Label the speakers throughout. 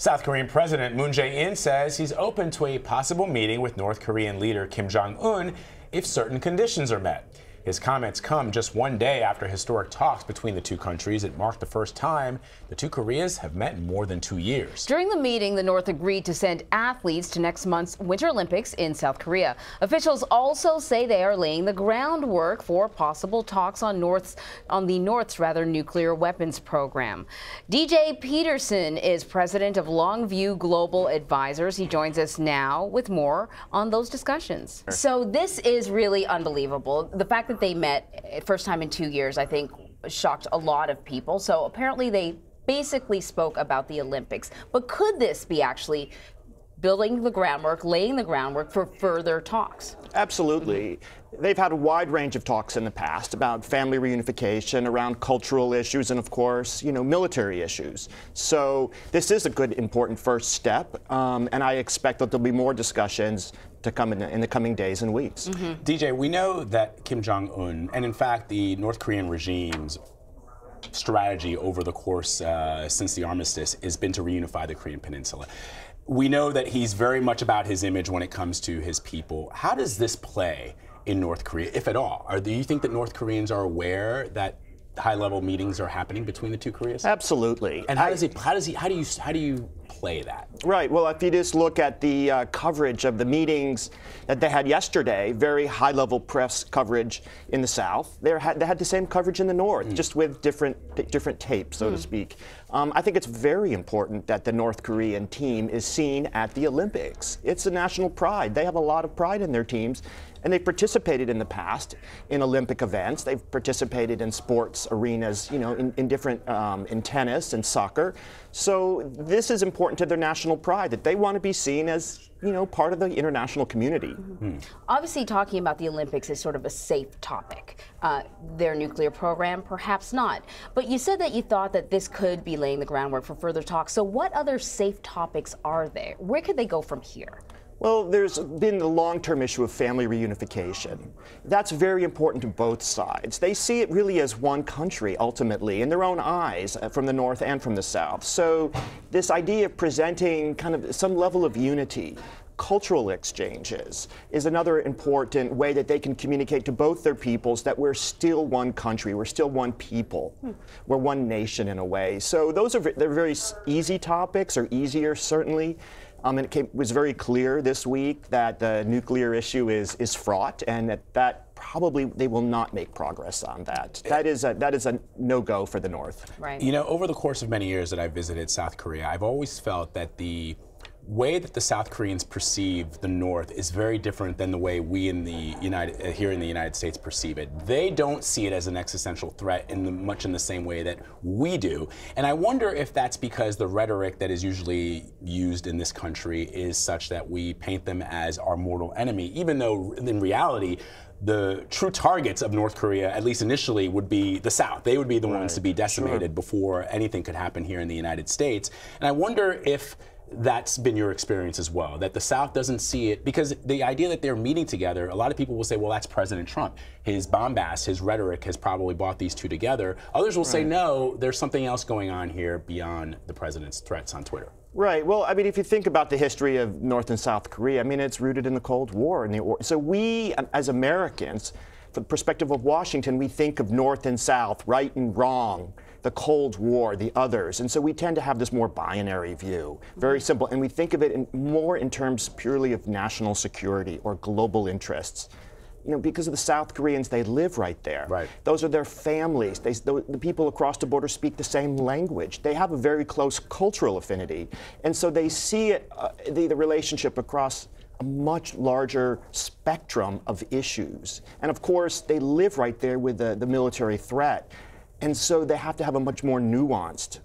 Speaker 1: South Korean President Moon Jae-in says he's open to a possible meeting with North Korean leader Kim Jong Un if certain conditions are met. His comments come just one day after historic talks between the two countries. It marked the first time the two Koreas have met in more than 2 years.
Speaker 2: During the meeting, the North agreed to send athletes to next month's Winter Olympics in South Korea. Officials also say they are laying the groundwork for possible talks on the North's nuclear weapons program. DJ Peterson is president of Longview Global Advisors. He joins us now with more on those discussions. So this is really unbelievable. The fact that they met first time in 2 years, I think, shocked a lot of people. So apparently they basically spoke about the Olympics. But could this be actually building the groundwork, laying the groundwork for further talks?
Speaker 3: Absolutely. They've had a wide range of talks in the past about family reunification, around cultural issues, and of course, military issues. So this is a good, important first step, and I expect that there'll be more discussions to come in the coming days and weeks.
Speaker 1: DJ, we know that Kim Jong Un, and in fact the North Korean regime's strategy over the course since the armistice has been to reunify the Korean Peninsula. We know that he's very much about his image when it comes to his people. How does this play in North Korea, if at all? Do you think that North Koreans are aware that high-level meetings are happening between the two Koreas?
Speaker 3: Absolutely.
Speaker 1: And how do you play that?
Speaker 3: Right. Well, if you just look at the coverage of the meetings that they had yesterday, very high-level press coverage in the South. They had the same coverage in the North, just with different tapes, so to speak. I think it's very important that the North Korean team is seen at the Olympics. It's a national pride. They have a lot of pride in their teams, and they've participated in the past in Olympic events. They've participated in sports arenas, in different, in tennis and soccer. So this is important to their national pride, that they want to be seen as, part of the international community.
Speaker 2: Obviously, talking about the Olympics is sort of a safe topic. Their nuclear program, perhaps not. But you said that you thought that this could be laying the groundwork for further talks. So what other safe topics are there? Where could they go from here?
Speaker 3: Well, there's been the long-term issue of family reunification. That's very important to both sides. They see it really as one country, ultimately, in their own eyes, from the North and from the South. So this idea of presenting kind of some level of unity, cultural exchanges, is another important way that they can communicate to both their peoples that we're still one country, we're still one people, we're one nation in a way. So they're very easy topics, or easier certainly. And it was very clear this week that the nuclear issue is fraught, and that probably they will not make progress on that. That is a no-go for the North.
Speaker 2: Right.
Speaker 1: Over the course of many years that I've visited South Korea, I've always felt that the way that the South Koreans perceive the North is very different than the way we here in the United States perceive it. They don't see it as an existential threat much in the same way that we do. And I wonder if that's because the rhetoric that is usually used in this country is such that we paint them as our mortal enemy, even though in reality, the true targets of North Korea, at least initially, would be the South. They would be the ones to be decimated before anything could happen here in the United States. And I wonder if that's been your experience as well, that the South doesn't see it, because the idea that they're meeting together, a lot of people will say, well, that's President Trump. His bombast, his rhetoric has probably brought these two together. Others will say, no, there's something else going on here beyond the president's threats on Twitter.
Speaker 3: Right. Well, I mean, if you think about the history of North and South Korea, I mean, it's rooted in the Cold War. So we, as Americans, from the perspective of Washington, we think of North and South, right and wrong, the Cold War, the others. And so we tend to have this more binary view, very simple. And we think of it more in terms purely of national security or global interests. Because of the South Koreans, they live right there. Right. Those are their families. The people across the border speak the same language. They have a very close cultural affinity. And so they see it, the relationship across a much larger spectrum of issues. And of course, they live right there with the military threat. And so they have to have a much more nuanced,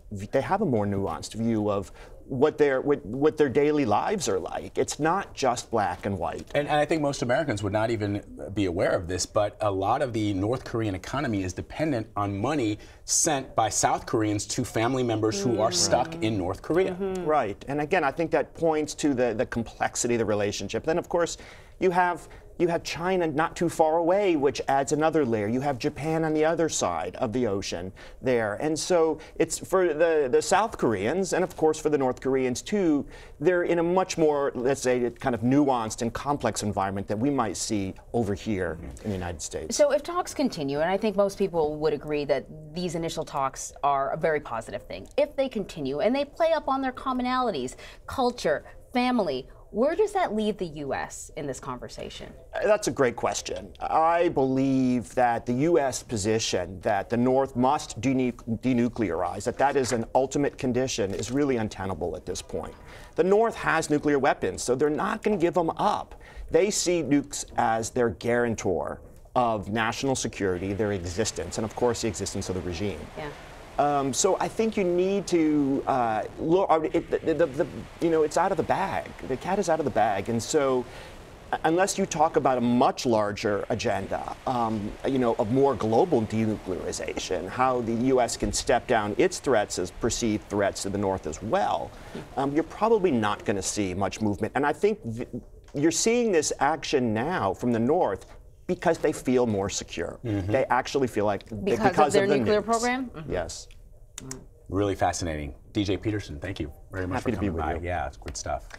Speaker 3: view of what their daily lives are like. It's not just black and white.
Speaker 1: And I think most Americans would not even be aware of this, but a lot of the North Korean economy is dependent on money sent by South Koreans to family members who are stuck in North Korea.
Speaker 3: Right. And again, I think that points to the complexity of the relationship. Then, of course, you have You have China not too far away, which adds another layer. You have Japan on the other side of the ocean there. And so it's for the South Koreans, and of course for the North Koreans too, they're in a much more, let's say, kind of nuanced and complex environment that we might see over here in the United States.
Speaker 2: So if talks continue, and I think most people would agree that these initial talks are a very positive thing, if they continue and they play up on their commonalities, culture, family, where does that leave the U.S. in this conversation?
Speaker 3: That's a great question. I believe that the U.S. position that the North must denuclearize, that is an ultimate condition, is really untenable at this point. The North has nuclear weapons, so they're not going to give them up. They see nukes as their guarantor of national security, their existence, and of course the existence of the regime.
Speaker 2: Yeah.
Speaker 3: So I think you need to look. It's out of the bag. The cat is out of the bag, and so unless you talk about a much larger agenda, of more global denuclearization, how the U.S. can step down its threats as perceived threats to the North as well, you're probably not going to see much movement. And I think you're seeing this action now from the North because they feel more secure. They actually feel like
Speaker 2: because of their nuclear program?
Speaker 3: Yes.
Speaker 1: Really fascinating. DJ Peterson, thank you very much
Speaker 3: Happy
Speaker 1: for coming
Speaker 3: to be with
Speaker 1: by.
Speaker 3: you.
Speaker 1: Yeah, it's good stuff.